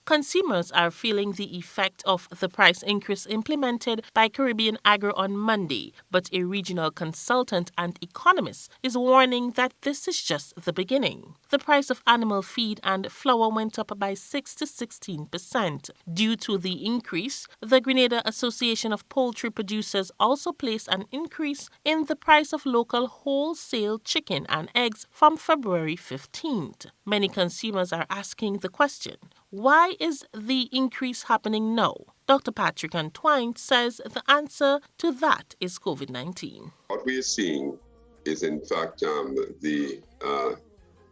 Consumers are feeling the effect of the price increase implemented by Caribbean Agro on Monday, but a regional consultant and economist is warning that this is just the beginning. The price of animal feed and flour went up by 6 to 16%. Due to the increase, the Grenada Association of Poultry Producers also placed an increase in the price of local wholesale chicken and eggs from February 15th. Many consumers are asking the question, why is the increase happening now? Dr. Patrick Antwine says the answer to that is COVID-19. What we are seeing is, in fact, the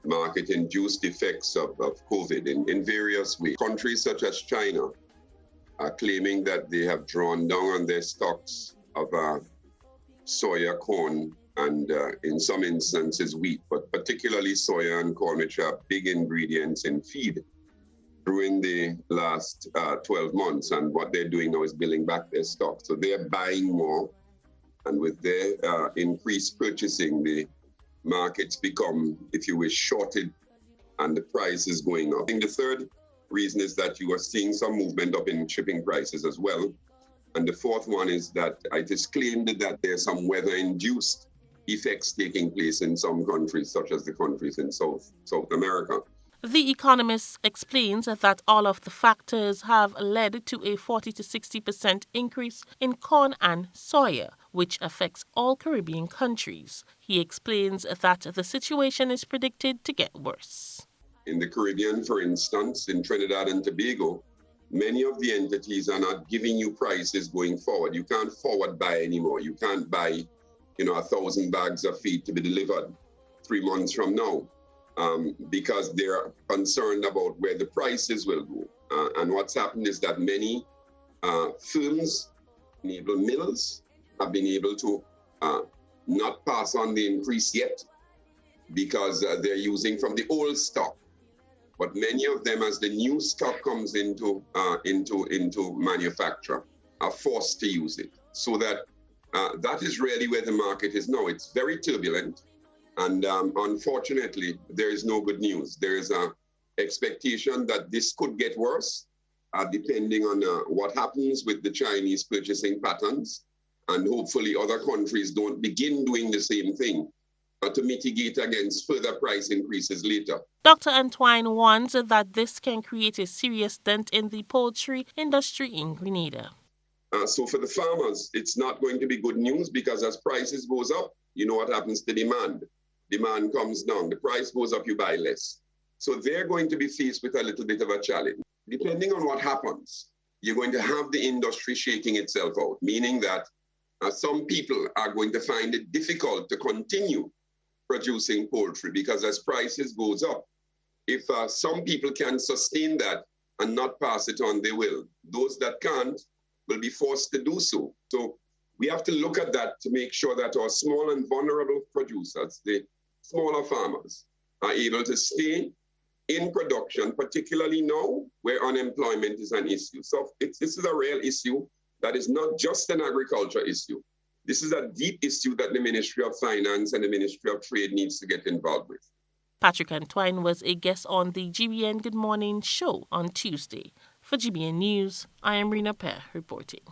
market-induced effects of COVID in various ways. Countries such as China are claiming that they have drawn down on their stocks of soya, corn, and in some instances wheat, but particularly soya and corn, which are big ingredients in feed, during the last 12 months. And what they're doing now is building back their stock. So they're buying more. And with their increased purchasing, the markets become, if you wish, shorted and the price is going up. I think the third reason is that you are seeing some movement up in shipping prices as well. And the fourth one is that it is claimed that there's some weather-induced effects taking place in some countries, such as the countries in South America. The economist explains that all of the factors have led to a 40 to 60% increase in corn and soya, which affects all Caribbean countries. He explains that the situation is predicted to get worse. In the Caribbean, for instance, in Trinidad and Tobago, many of the entities are not giving you prices going forward. You can't forward buy anymore. You can't buy, 1,000 bags of feed to be delivered 3 months from now. Because they're concerned about where the prices will go. And what's happened is that many firms, mills, have been able to not pass on the increase yet because they're using from the old stock. But many of them, as the new stock comes into manufacture, are forced to use it. So that is really where the market is now. It's very turbulent. And unfortunately, there is no good news. There is an expectation that this could get worse, depending on what happens with the Chinese purchasing patterns. And hopefully other countries don't begin doing the same thing to mitigate against further price increases later. Dr. Antwine warns that this can create a serious dent in the poultry industry in Grenada. So for the farmers, it's not going to be good news because as prices goes up, you know what happens to demand. Demand comes down, the price goes up, you buy less. So they're going to be faced with a little bit of a challenge. Depending on what happens, you're going to have the industry shaking itself out, meaning that some people are going to find it difficult to continue producing poultry because as prices goes up, if some people can sustain that and not pass it on, they will. Those that can't will be forced to do so. So we have to look at that to make sure that our small and vulnerable producers, the smaller farmers, are able to stay in production, particularly now where unemployment is an issue. So this is a real issue that is not just an agriculture issue. This is a deep issue that the Ministry of Finance and the Ministry of Trade needs to get involved with. Patrick Antwine was a guest on the GBN Good Morning show on Tuesday. For GBN News, I am Rena Pear reporting.